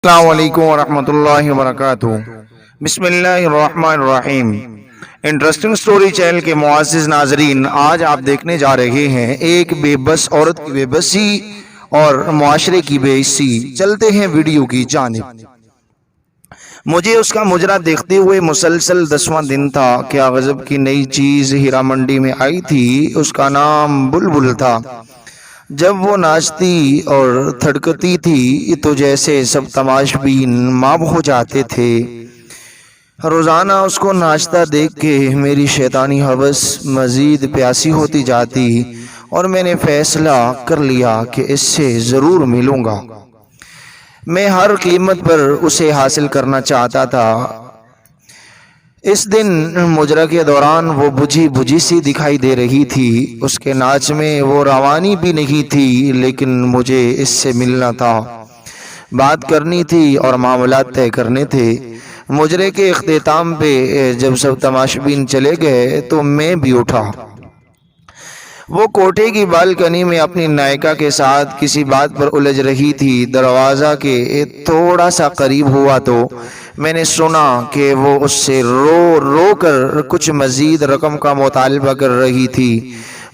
السلام علیکم ورحمۃ اللہ وبرکاتہ۔ بسم اللہ الرحمن الرحیم۔ انٹرسٹنگ سٹوری چینل کے معزز ناظرین، آج آپ دیکھنے جا رہے ہیں ایک بے بس عورت کی بے بسی اور معاشرے کی بے حسی۔ چلتے ہیں ویڈیو کی جانب۔ مجھے اس کا مجرا دیکھتے ہوئے مسلسل 10واں دن تھا۔ کیا غضب کی نئی چیز ہیرا منڈی میں آئی تھی۔ اس کا نام بلبل تھا۔ جب وہ ناچتی اور تھڑکتی تھی تو جیسے سب تماشبین ماب ہو جاتے تھے۔ روزانہ اس کو ناچتا دیکھ کے میری شیطانی ہوس مزید پیاسی ہوتی جاتی اور میں نے فیصلہ کر لیا کہ اس سے ضرور ملوں گا۔ میں ہر قیمت پر اسے حاصل کرنا چاہتا تھا۔ اس دن مجرا کے دوران وہ بجھی بجھی سی دکھائی دے رہی تھی۔ اس کے ناچ میں وہ روانی بھی نہیں تھی، لیکن مجھے اس سے ملنا تھا، بات کرنی تھی اور معاملات طے کرنے تھے۔ مجرے کے اختتام پہ جب سب تماشبین چلے گئے تو میں بھی اٹھا۔ وہ کوٹھے کی بالکنی میں اپنی نائکا کے ساتھ کسی بات پر الجھ رہی تھی۔ دروازہ کے تھوڑا سا قریب ہوا تو میں نے سنا کہ وہ اس سے رو رو کر کچھ مزید رقم کا مطالبہ کر رہی تھی،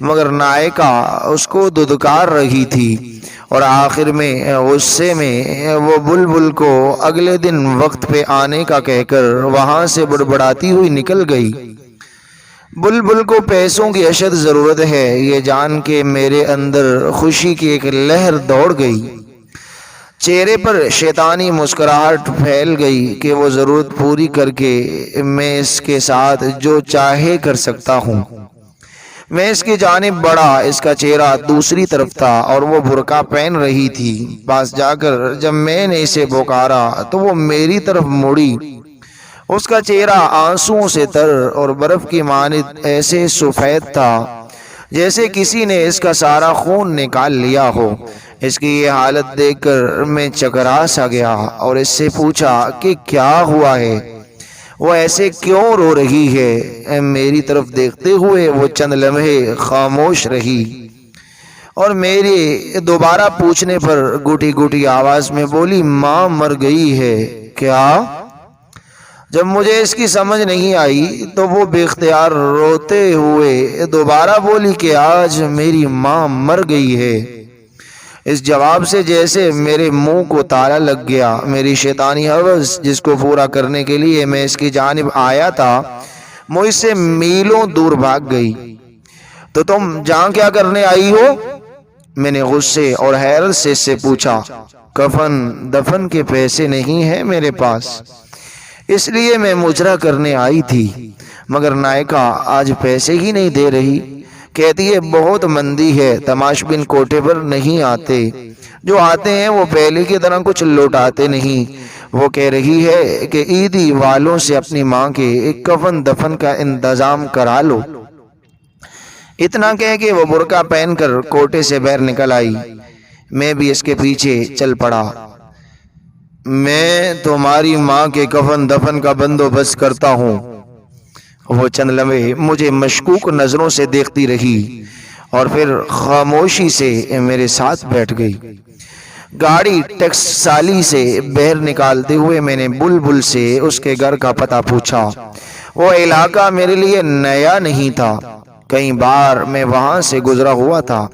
مگر نائکا اس کو دھتکار رہی تھی اور آخر میں غصے میں وہ بلبل کو اگلے دن وقت پہ آنے کا کہہ کر وہاں سے بڑبڑاتی ہوئی نکل گئی۔ بلبل کو پیسوں کی اشد ضرورت ہے، یہ جان کے میرے اندر خوشی کی ایک لہر دوڑ گئی۔ چہرے پر شیطانی مسکراہٹ پھیل گئی کہ وہ ضرورت پوری کر کے میں اس کے ساتھ جو چاہے کر سکتا ہوں۔ میں اس کی جانب بڑھا۔ اس کا چہرہ دوسری طرف تھا اور وہ برقع پہن رہی تھی۔ پاس جا کر جب میں نے اسے پکارا تو وہ میری طرف مڑی۔ اس کا چہرہ آنسوؤں سے تر اور برف کی مانند ایسے سفید تھا جیسے کسی نے اس کا سارا خون نکال لیا ہو۔ اس کی یہ حالت دیکھ کر میں چکرا سا گیا اور اس سے پوچھا کہ کیا ہوا ہے، وہ ایسے کیوں رو رہی ہے۔ میری طرف دیکھتے ہوئے وہ چند لمحے خاموش رہی اور میرے دوبارہ پوچھنے پر گوٹی گوٹی آواز میں بولی، ماں مر گئی ہے کیا؟ جب مجھے اس کی سمجھ نہیں آئی تو وہ بے اختیار روتے ہوئے دوبارہ بولی کہ آج میری ماں مر گئی ہے۔ اس جواب سے جیسے میرے منہ کو تالا لگ گیا۔ میری شیطانی ہوس جس کو پورا کرنے کے لیے میں اس کی جانب آیا تھا مجھ سے میلوں دور بھاگ گئی۔ تو تم جہاں کیا کرنے آئی ہو؟ میں نے غصے اور حیرت سے اس سے پوچھا۔ کفن دفن کے پیسے نہیں ہیں میرے پاس، اس لیے میں مجرا کرنے آئی تھی، مگر نائکا آج پیسے ہی نہیں دے رہی۔ کہتی ہے بہت مندی ہے، تماشبین کوٹھے پر نہیں آتے، جو آتے ہیں وہ پہلے کی طرح کچھ لوٹاتے نہیں۔ وہ کہہ رہی ہے کہ عیدی والوں سے اپنی ماں کے ایک کفن دفن کا انتظام کرا لو۔ اتنا کہہ کے وہ برقع پہن کر کوٹھے سے باہر نکل آئی۔ میں بھی اس کے پیچھے چل پڑا۔ میں تمہاری ماں کے کفن دفن کا بندوبست کرتا ہوں۔ وہ چند لمحے مجھے مشکوک نظروں سے دیکھتی رہی اور پھر خاموشی سے میرے ساتھ بیٹھ گئی۔ گاڑی ٹکسالی سے باہر نکالتے ہوئے میں نے بلبل سے اس کے گھر کا پتہ پوچھا۔ وہ علاقہ میرے لیے نیا نہیں تھا، کئی بار میں وہاں سے گزرا ہوا تھا۔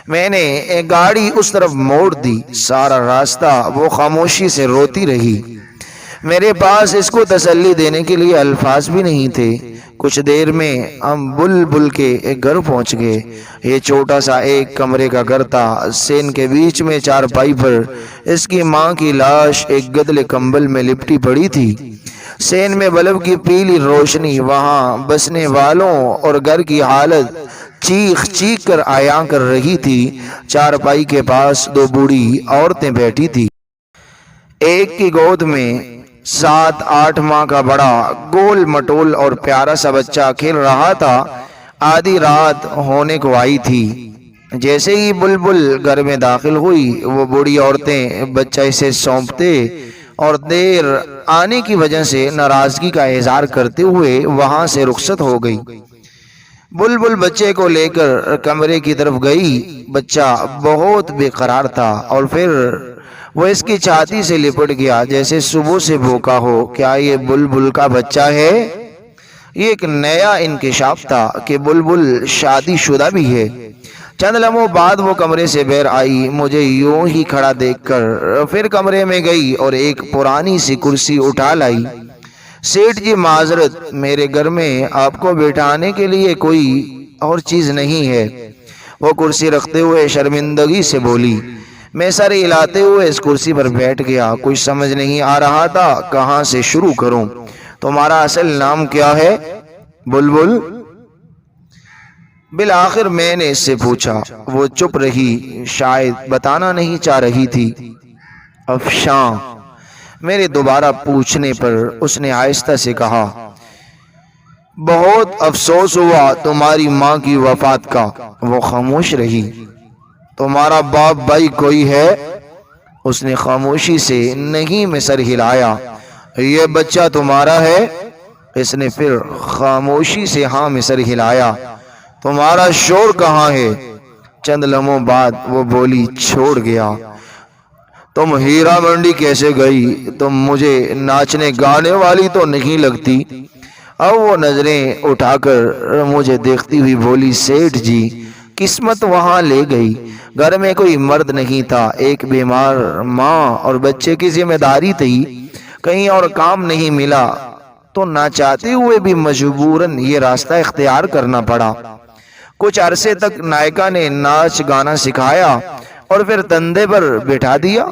میں نے ایک گاڑی اس طرف موڑ دی۔ سارا راستہ وہ خاموشی سے روتی رہی۔ میرے پاس اس کو تسلی دینے کے لیے الفاظ بھی نہیں تھے۔ کچھ دیر میں ہم بلبل کے ایک گھر پہنچ گئے۔ یہ چھوٹا سا ایک کمرے کا گھر تھا۔ سین کے بیچ میں چارپائی پر اس کی ماں کی لاش ایک گدلے کمبل میں لپٹی پڑی تھی۔ سین میں بلب کی پیلی روشنی وہاں بسنے والوں اور گھر کی حالت چیخ چیخ کر عیاں کر رہی تھی۔ چارپائی کے پاس دو بوڑھی عورتیں بیٹھی تھی۔ ایک کی گود میں 7-8 ماہ کا بڑا گول مٹول اور پیارا سا بچہ کھیل رہا تھا۔ آدھی رات ہونے کو آئی تھی۔ جیسے ہی بلبل گھر میں داخل ہوئی وہ بوڑھی عورتیں بچہ اسے سونپتے اور دیر آنے کی وجہ سے ناراضگی کا اظہار کرتے ہوئے وہاں سے رخصت ہو گئی۔ بلبل بچے کو لے کر کمرے کی طرف گئی۔ بچہ بہت بے قرار تھا اور پھر وہ اس کی چھاتی سے لپٹ گیا جیسے صبح سے بھوکا ہو۔ کیا یہ بلبل کا بچہ ہے؟ یہ ایک نیا انکشاف تھا کہ بلبل شادی شدہ بھی ہے۔ چند لمحوں بعد وہ کمرے سے باہر آئی، مجھے یوں ہی کھڑا دیکھ کر پھر کمرے میں گئی اور ایک پرانی سی کرسی اٹھا لائی۔ سیٹھ جی معذرت، میرے گھر میں آپ کو بیٹھانے کے لیے کوئی اور چیز نہیں ہے، وہ کرسی رکھتے ہوئے شرمندگی سے بولی۔ میں سر ہلاتے ہوئے اس کرسی پر بیٹھ گیا۔ کچھ سمجھ نہیں آ رہا تھا کہاں سے شروع کروں۔ تمہارا اصل نام کیا ہے؟ بلبل؟ بالآخر میں نے اس سے پوچھا۔ وہ چپ رہی، شاید بتانا نہیں چاہ رہی تھی۔ افشاں، میرے دوبارہ پوچھنے پر اس نے آہستہ سے کہا۔ بہت افسوس ہوا تمہاری ماں کی وفات کا۔ وہ خاموش رہی۔ تمہارا باپ بھائی کوئی ہے؟ اس نے خاموشی سے نہیں میں سر ہلایا۔ یہ بچہ تمہارا ہے؟ اس نے پھر خاموشی سے ہاں میں سر ہلایا۔ تمہارا شور کہاں ہے؟ چند لمحوں بعد وہ بولی، چھوڑ گیا۔ تم ہیرا منڈی کیسے گئی؟ تم مجھے ناچنے گانے والی تو نہیں لگتی۔ اب وہ نظریں اٹھا کر مجھے دیکھتی ہوئی بولی، سیٹھ جی قسمت وہاں لے گئی۔ گھر میں کوئی مرد نہیں تھا، ایک بیمار ماں اور بچے کی ذمہ داری تھی، کہیں اور کام نہیں ملا تو نہ چاہتے ہوئے بھی مجبوراً یہ راستہ اختیار کرنا پڑا۔ کچھ عرصے تک نائکا نے ناچ گانا سکھایا اور پھر تندے پر بٹھا دیا۔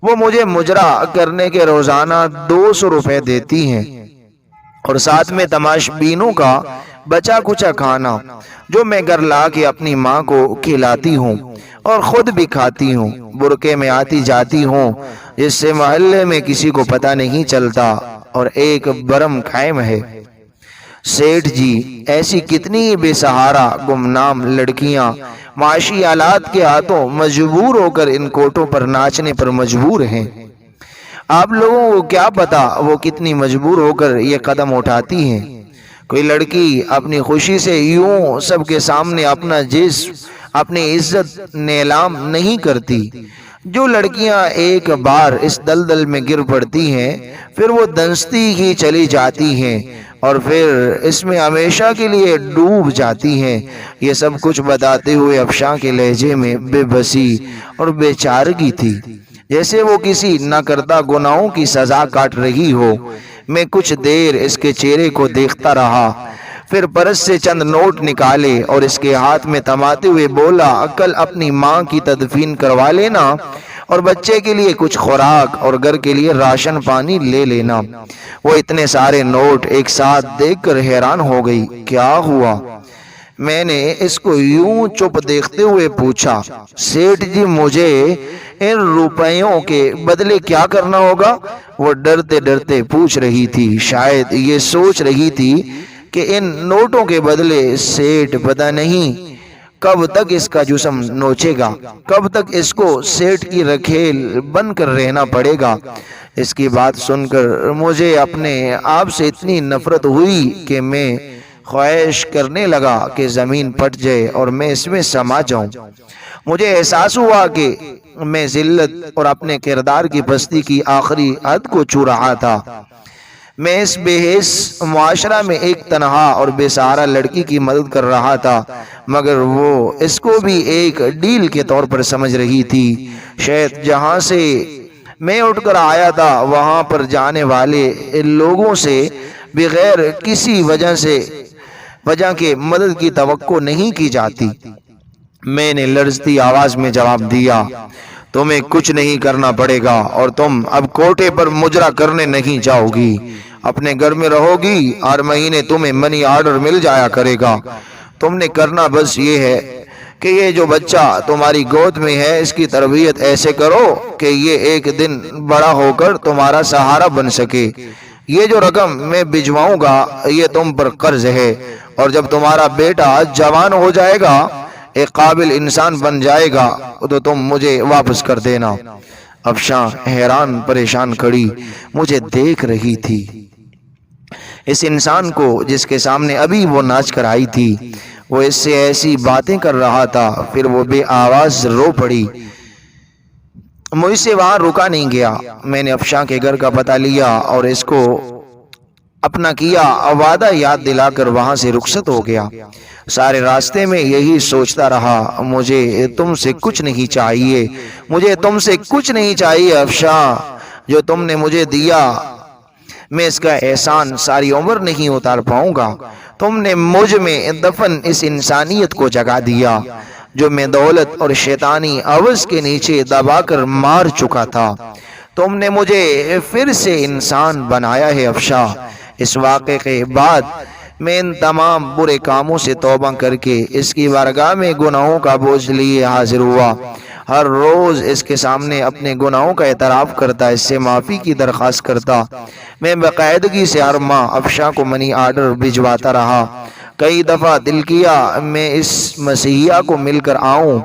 وہ مجھے مجرا کرنے کے روزانہ 200 روپے دیتی ہیں اور ساتھ میں تماش بینوں کا بچا کچا کھانا جو میں گھر لا کے اپنی ماں کو کھلاتی ہوں اور خود بھی کھاتی ہوں۔ برقعے میں آتی جاتی ہوں جس سے محلے میں کسی کو پتہ نہیں چلتا اور ایک برم قائم ہے۔ سیٹھ جی ایسی کتنی بے سہارا گمنام لڑکیاں معاشی آلات کے ہاتھوں مجبور ہو کر ان کوٹوں پر ناچنے پر مجبور ہیں۔ آپ لوگوں کو کیا پتا وہ کتنی مجبور ہو کر یہ قدم اٹھاتی ہیں۔ کوئی لڑکی اپنی خوشی سے یوں سب کے سامنے اپنا جسم، اپنی عزت نیلام نہیں کرتی۔ جو لڑکیاں ایک بار اس دلدل میں گر پڑتی ہیں پھر وہ دنستی ہی چلی جاتی ہیں اور پھر اس میں ہمیشہ کے لیے ڈوب جاتی ہیں۔ یہ سب کچھ بتاتے ہوئے افشاں کے لہجے میں بے بسی اور بے چارگی تھی، جیسے وہ کسی نہ کردہ گناہوں کی سزا کاٹ رہی ہو۔ میں کچھ دیر اس کے چہرے کو دیکھتا رہا، پھر پرس سے چند نوٹ نکالے اور اس کے ہاتھ میں تھماتے ہوئے بولا، کل اپنی ماں کی تدفین کروا لینا اور بچے کے لیے کچھ خوراک اور گھر کے لیے راشن پانی لے لینا۔ وہ اتنے سارے نوٹ ایک ساتھ دیکھ کر حیران ہو گئی۔ کیا ہوا؟ میں نے اس کو یوں چپ دیکھتے ہوئے پوچھا۔ سیٹھ جی مجھے ان روپیوں کے بدلے کیا کرنا ہوگا؟ وہ ڈرتے ڈرتے پوچھ رہی تھی، شاید یہ سوچ رہی تھی کہ ان نوٹوں کے بدلے سیٹھ پتہ نہیں کب تک اس کا جسم نوچے گا، کب تک اس کو سیٹھ کی رکھیل بن کر رہنا پڑے گا۔ اس کی بات سن کر مجھے اپنے آپ سے اتنی نفرت ہوئی کہ میں خواہش کرنے لگا کہ زمین پھٹ جائے اور میں اس میں سما جاؤں۔ مجھے احساس ہوا کہ میں ذلت اور اپنے کردار کی پستی کی آخری حد کو چھو رہا تھا۔ میں اس بے حس معاشرہ میں ایک تنہا اور بے سہارا لڑکی کی مدد کر رہا تھا، مگر وہ اس کو بھی ایک ڈیل کے طور پر سمجھ رہی تھی۔ شاید جہاں سے میں اٹھ کر آیا تھا وہاں پر جانے والے لوگوں سے بغیر کسی وجہ کے مدد کی توقع نہیں کی جاتی۔ میں نے لرزتی آواز میں جواب دیا، تمہیں کچھ نہیں کرنا پڑے گا اور تم اب کوٹے پر مجرا کرنے نہیں جاؤ گی، اپنے گھر میں رہو گی، ہر مہینے تمہیں منی آرڈر مل جایا کرے گا۔ تم نے کرنا بس یہ ہے کہ یہ جو بچہ تمہاری گود میں ہے اس کی تربیت ایسے کرو کہ یہ ایک دن بڑا ہو کر تمہارا سہارا بن سکے۔ یہ جو رقم میں بھجواؤں گا یہ تم پر قرض ہے، اور جب تمہارا بیٹا جوان ہو جائے گا، ایک قابل انسان بن جائے گا تو تم مجھے واپس کر دینا۔ افشاں حیران پریشان کھڑی مجھے دیکھ رہی تھی۔ اس انسان کو جس کے سامنے ابھی وہ ناچ کر آئی تھی وہ اس سے ایسی باتیں کر رہا تھا، پھر وہ بے آواز رو پڑی۔ مجھ سے وہاں رکا نہیں گیا، میں نے افشاں کے گھر کا پتہ لیا اور اس کو اپنا کیا، وعدہ یاد دلا کر وہاں سے رخصت ہو گیا۔ سارے راستے میں یہی سوچتا رہا، مجھے تم سے کچھ نہیں چاہیے، مجھے تم سے کچھ نہیں چاہیے افشاں، جو تم نے مجھے دیا میں اس کا احسان ساری عمر نہیں اتار پاؤں گا۔ تم نے مجھ میں دفن اس انسانیت کو جگا دیا جو میں دولت اور شیطانی عوض کے نیچے دبا کر مار چکا تھا۔ تم نے مجھے پھر سے انسان بنایا ہے افشاں۔ اس واقعے کے بعد میں ان تمام برے کاموں سے توبہ کر کے اس کی بارگاہ میں گناہوں کا بوجھ لیے حاضر ہوا۔ ہر روز اس کے سامنے اپنے گناہوں کا اعتراف کرتا، اس سے معافی کی درخواست کرتا۔ میں باقاعدگی سے ہر ماہ افشاں کو منی آرڈر بھجواتا رہا۔ کئی دفعہ دل کیا میں اس مسیحیہ کو مل کر آؤں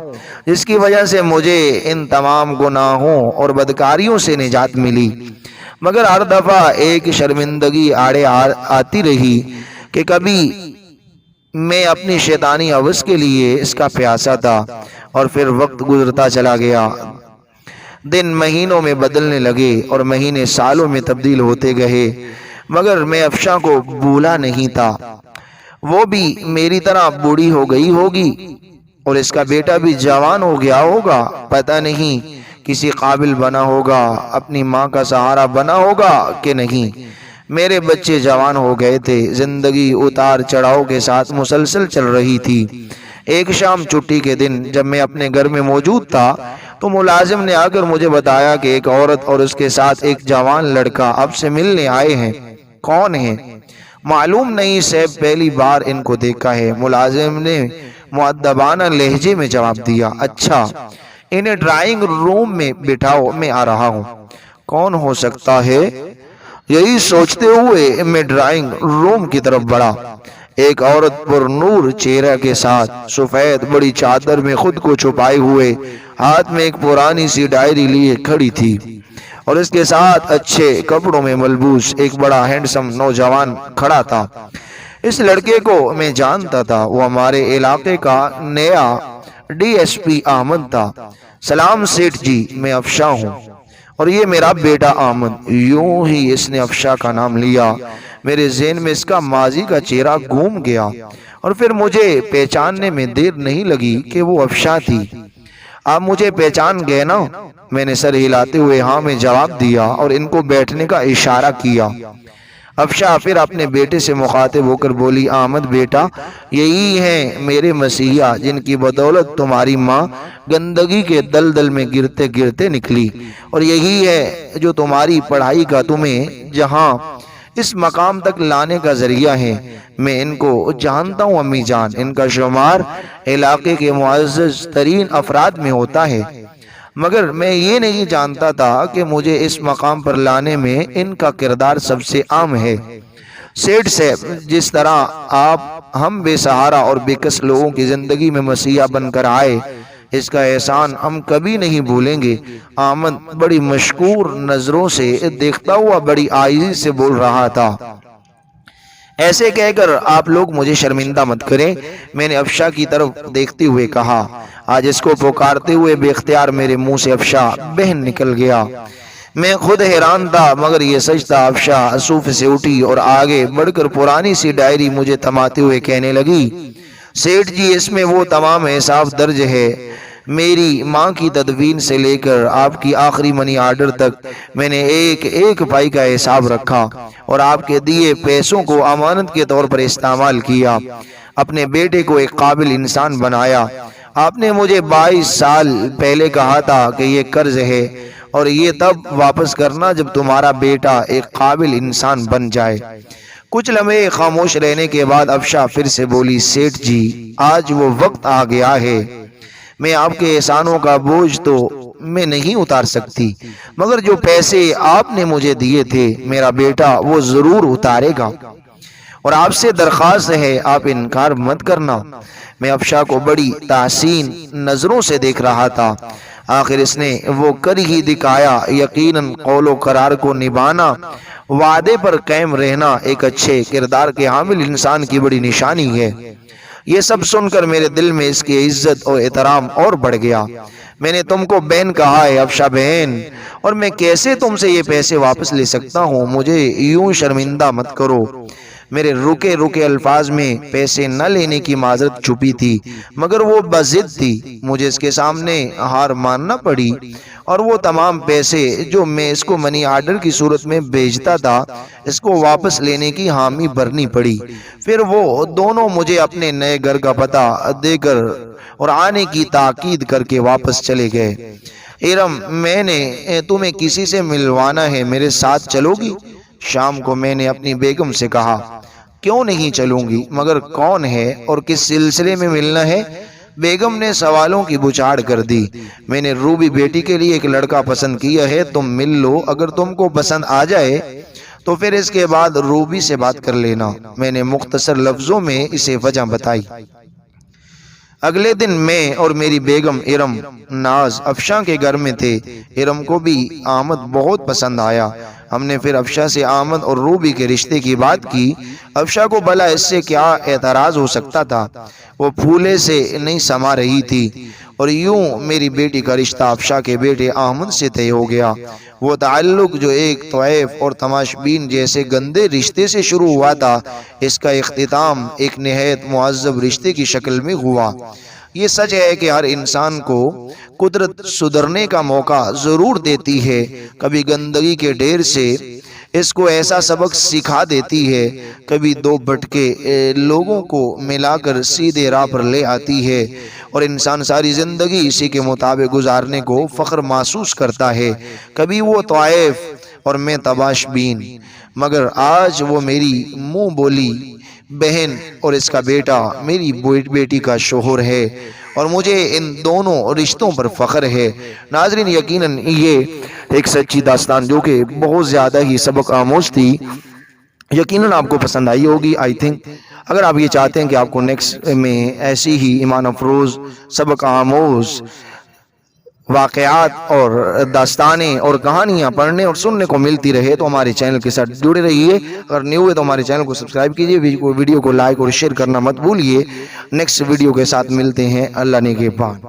جس کی وجہ سے مجھے ان تمام گناہوں اور بدکاریوں سے نجات ملی، مگر ہر دفعہ ایک شرمندگی آڑے آتی رہی کہ کبھی میں اپنی شیطانی عوض کے لیے اس کا پیاسا تھا، اور پھر وقت گزرتا چلا گیا، دن مہینوں میں بدلنے لگے اور مہینے سالوں میں تبدیل ہوتے گئے، مگر میں افشاں کو بھولا نہیں تھا۔ وہ بھی میری طرح بوڑھی ہو گئی ہوگی اور اس کا بیٹا بھی جوان ہو گیا ہوگا، پتہ نہیں کسی قابل بنا ہوگا، اپنی ماں کا سہارا بنا ہوگا کہ نہیں۔ میرے بچے جوان ہو گئے تھے، زندگی اتار چڑھاؤ کے ساتھ مسلسل چل رہی تھی۔ ایک شام چھٹی کے دن جب میں اپنے گھر میں موجود تھا تو ملازم نے آ کر مجھے بتایا کہ ایک عورت اور اس کے ساتھ ایک جوان لڑکا اب سے ملنے آئے ہیں۔ کون ہیں؟ معلوم نہیں صاحب، پہلی بار ان کو دیکھا ہے، ملازم نے مؤدبانہ لہجے میں جواب دیا۔ اچھا، انہیں ڈرائنگ روم میں بٹھاؤ، میں آ رہا ہوں۔ کون ہو سکتا ہے؟ یہی سوچتے ہوئے میں ڈرائنگ روم کی طرف بڑھا۔ ایک عورت پر نور چہرہ کے ساتھ سفید بڑی چادر میں خود کو چھپائے ہوئے ہاتھ میں ایک پرانی سی ڈائری لیے کھڑی تھی، اور اس کے ساتھ اچھے کپڑوں میں ملبوس ایک بڑا ہینڈسم نوجوان کھڑا تھا۔ اس لڑکے کو میں جانتا تھا، وہ ہمارے علاقے کا نیا ڈی ایس پی احمد تھا۔ سلام سیٹھ جی، میں افشاں ہوں اور یہ میرا بیٹا احمد۔ یوں ہی اس نے افشاں کا نام لیا، میرے ذہن میں اس کا ماضی کا چہرہ گھوم گیا اور پھر مجھے پہچاننے میں دیر نہیں لگی کہ وہ افشاں تھی۔ آپ مجھے پہچان گئے نا؟ میں نے سر ہلاتے ہوئے ہاں میں جواب دیا اور ان کو بیٹھنے کا اشارہ کیا۔ افشاں پھر اپنے بیٹے سے مخاطب ہو کر بولی، احمد بیٹا، یہی ہیں میرے مسیحا جن کی بدولت تمہاری ماں گندگی کے دلدل میں گرتے گرتے نکلی، اور یہی ہے جو تمہاری پڑھائی کا تمہیں جہاں اس مقام تک لانے کا ذریعہ ہے۔ میں ان کو جانتا ہوں امی جان، ان کا شمار علاقے کے معزز ترین افراد میں ہوتا ہے، مگر میں یہ نہیں جانتا تھا کہ مجھے اس مقام پر لانے میں ان کا کردار سب سے عام ہے۔ سیٹھ صاحب، جس طرح آپ ہم بے سہارا اور بے کس لوگوں کی زندگی میں مسیحا بن کر آئے، اس کا احسان ہم کبھی نہیں بھولیں گے۔ احمد بڑی مشکور نظروں سے دیکھتا ہوا بڑی عاجزی سے بول رہا تھا۔ ایسے کہہ کر آپ لوگ مجھے شرمندہ مت کریں، میں نے افشاں کی طرف دیکھتے ہوئے کہا۔ آج اس کو پکارتے ہوئے بے اختیار میرے منہ سے افشاں بہن نکل گیا۔ میں خود حیران تھا، مگر یہ سچ تھا۔ افشاں صوفے سے اٹھی اور آگے بڑھ کر پرانی سی ڈائری مجھے تھماتے ہوئے کہنے لگی، سیٹھ جی، اس میں وہ تمام حساب درج ہے، میری ماں کی تدفین سے لے کر آپ کی آخری منی آرڈر تک میں نے ایک ایک پائی کا حساب رکھا اور آپ کے دیے پیسوں کو امانت کے طور پر استعمال کیا، اپنے بیٹے کو ایک قابل انسان بنایا۔ آپ نے مجھے 22 سال پہلے کہا تھا کہ یہ قرض ہے اور یہ تب واپس کرنا جب تمہارا بیٹا ایک قابل انسان بن جائے۔ کچھ لمحے خاموش رہنے کے بعد افشاں پھر سے بولی، سیٹھ جی، آج وہ وقت آ گیا ہے، میں آپ کے احسانوں کا بوجھ تو میں نہیں اتار سکتی، مگر جو پیسے آپ نے مجھے دیے تھے میرا بیٹا وہ ضرور اتارے گا، اور آپ سے درخواست ہے آپ انکار مت کرنا۔ میں افشاں کو بڑی تحسین نظروں سے دیکھ رہا تھا۔ آخر اس نے وہ کر ہی دکھایا۔ یقیناً قول و قرار کو نبھانا، وعدے پر قائم رہنا ایک اچھے کردار کے حامل انسان کی بڑی نشانی ہے۔ یہ سب سن کر میرے دل میں اس کی عزت اور احترام اور بڑھ گیا۔ میں نے تم کو بہن کہا ہے افشا بہن، اور میں کیسے تم سے یہ پیسے واپس لے سکتا ہوں؟ مجھے یوں شرمندہ مت کرو۔ میرے رکے رکے الفاظ میں پیسے نہ لینے کی معذرت چھپی تھی، مگر وہ بضد تھی۔ مجھے اس کے سامنے ہار ماننا پڑی اور وہ تمام پیسے جو میں اس کو منی آرڈر کی صورت میں بھیجتا تھا اس کو واپس لینے کی حامی بھرنی پڑی۔ پھر وہ دونوں مجھے اپنے نئے گھر کا پتہ دے کر اور آنے کی تاکید کر کے واپس چلے گئے۔ ارم، میں نے تمہیں کسی سے ملوانا ہے، میرے ساتھ چلو گی؟ شام کو میں نے اپنی بیگم سے کہا، کیوں نہیں چلوں گی، مگر کون ہے اور کس سلسلے میں ملنا ہے؟ بیگم نے سوالوں کی بچھاڑ کر دی۔ میں نے روبی بیٹی کے لیے ایک لڑکا پسند کیا ہے، تم مل لو، اگر تم کو پسند آ جائے تو پھر اس کے بعد روبی سے بات کر لینا۔ میں نے مختصر لفظوں میں اسے وجہ بتائی۔ اگلے دن میں اور میری بیگم ارم ناز افشاں کے گھر میں تھے۔ ارم کو بھی آمد بہت پسند آیا۔ ہم نے پھر افشا سے آمد اور روبی کے رشتے کی بات کی۔ افشا کو بھلا اس سے کیا اعتراض ہو سکتا تھا؟ وہ پھولے سے نہیں سما رہی تھی، اور یوں میری بیٹی کا رشتہ افشا کے بیٹے احمد سے طے ہو گیا۔ وہ تعلق جو ایک طویف اور تماشبین جیسے گندے رشتے سے شروع ہوا تھا، اس کا اختتام ایک نہایت معذب رشتے کی شکل میں ہوا۔ یہ سچ ہے کہ ہر انسان کو قدرت سدھرنے کا موقع ضرور دیتی ہے۔ کبھی گندگی کے ڈھیر سے اس کو ایسا سبق سکھا دیتی ہے، کبھی دو بھٹکے لوگوں کو ملا کر سیدھے راہ پر لے آتی ہے، اور انسان ساری زندگی اسی کے مطابق گزارنے کو فخر محسوس کرتا ہے۔ کبھی وہ طائف اور میں تباش بین، مگر آج وہ میری منہ بولی بہن اور اس کا بیٹا میری بیٹی کا شوہر ہے، اور مجھے ان دونوں رشتوں پر فخر ہے۔ ناظرین، یقیناً یہ ایک سچی داستان جو کہ بہت زیادہ ہی سبق آموز تھی، یقیناً آپ کو پسند آئی ہوگی۔ آئی تھنک اگر آپ یہ چاہتے ہیں کہ آپ کو نیکسٹ میں ایسی ہی ایمان افروز سبق آموز واقعات اور داستانیں اور کہانیاں پڑھنے اور سننے کو ملتی رہے تو ہمارے چینل کے ساتھ جڑے رہیے۔ اگر نیو ہے تو ہمارے چینل کو سبسکرائب کیجیے، ویڈیو کو لائک اور شیئر کرنا مت بھولیے۔ نیکسٹ ویڈیو کے ساتھ ملتے ہیں، اللہ نے کے بعد۔